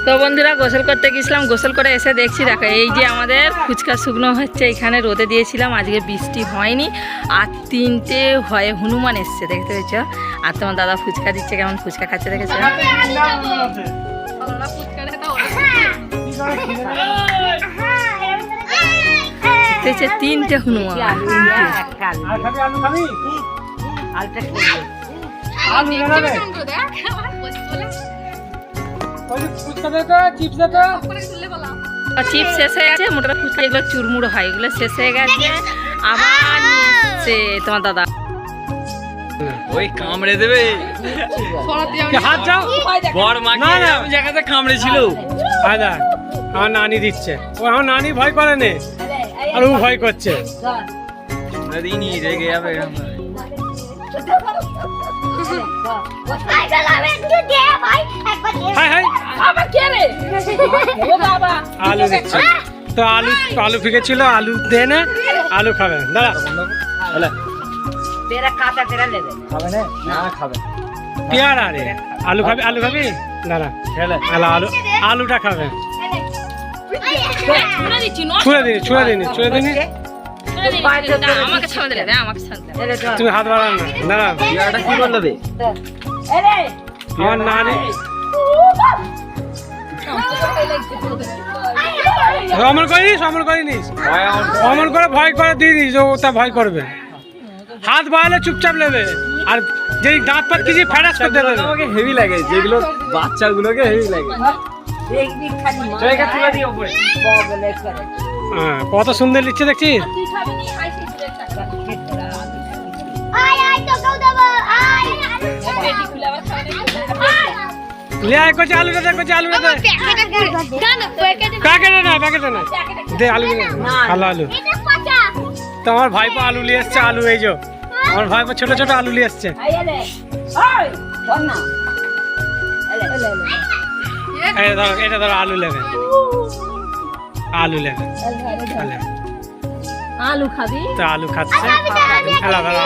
তো বন্ধুরা গোসল করতে গেছিলাম, গোসল করে এসে দেখছি দেখো এই যে আমাদের ফুচকা শুকনো হচ্ছে, এখানে রোদে দিয়েছিলাম, আজকে বৃষ্টি হয়নি। আর 3টে ভয়ে হনুমান এসছে দেখতে পেয়েছ। আর তোমার দাদা ফুচকা দিচ্ছে, কেমন ফুচকা খাচ্ছে দেখেছো। দেখছে 3টে হনুমান। চিপস শেষ হয়ে গেছে, মোটা ফুচকা এগুলো চুরমুড়ো হয়, এগুলো শেষ হয়ে গেছে। আবার নিচ্ছে তোমার দাদা, ওই কামড়ে দেবে হাত যাও বড় মাকে জায়গাতে কামড়ে ছিল। আদা আমার নানি দিচ্ছে, ও আমার নানি ভয় করে নে আর ও ভয় করছে। দিনই রেগে যাবে। আলু দিচ্ছে তো, আলু ফিকেছিল, আলু দে না, আলু খাবে দাদা। পেয়ারা রে, আলু খাবি, আলু খাবি দাদা, আলুটা খাবে। ছুঁড়ে দিনি তুমি হাত বাড়ান না দাদা। পেয়ারাটা কি বললো রে? আমার নানি অমল করিনিস, অমল করে ভয় করে দিয়ে দিস, ও তা ভয় করবে। হাত বাড়ালে চুপচাপ নেবে, আর যেই দাঁত পাত কিছু ফেরাস করে দেবে। আমাকে হেভি লাগে, যেগুলো বাচ্চাগুলোকে হেভি লাগে। হ্যাঁ, কত সুন্দর লিখছে দেখছিস। আলুটা দে, প্যাকেটে না দে, আলু ভালো আলু। তো আমার ভাইপো আলু নিয়ে এসছে, আলু এই যে আমার ভাইপো ছোট ছোট আলু নিয়ে এসছে। এটা ধরো আলু নেবে, আলু খাবি তো আলু খাচ্ছে।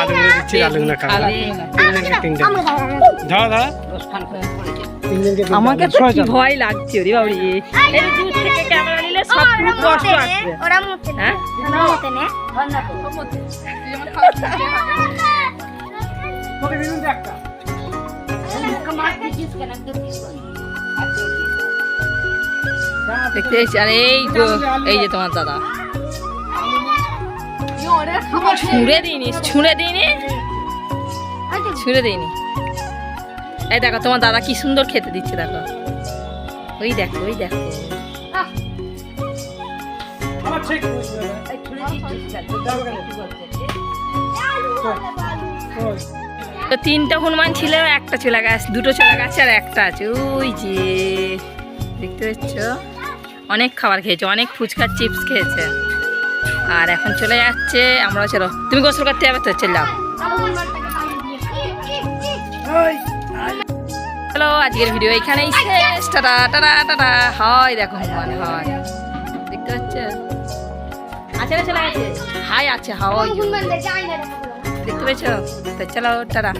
আলু দিচ্ছি, আলুগুলো খাবে। ধরো আমাকে তো কি ভয় লাগছে রে বাবরি, এই দূর থেকে ক্যামেরা নিলে সব কষ্ট আসবে। ওরা মুতে না, ওরা মুতে না। দেখতে এসছি, আর এই যে তোমার দাদা ছুঁড়ে দিইনি। এই দেখো তোমার দাদা কি সুন্দর খেতে দিচ্ছে, দেখো ওই দেখো তো 3টা হনুমান ছিল, একটা চলে গেছে, 2টো চলে গেছে, আর একটা আছে ওই যে দেখতে পাচ্ছ। অনেক খাবার খেয়েছে, অনেক ফুচকা চিপস খেয়েছে, আর এখন চলে যাচ্ছে। আমরা চলো, তুমি গোসল করতে যাবে তো, চল যাও। চলো, আজকের ভিডিও এখানেই শেষ। Tata tata tata. হয় দেখো হনুমান, হয় দেখতে পাচ্ছ, আছে না, চলে গেছে, হাই আছে, হাওয়া দেখতে পেয়েছো। তো চলো টাটা।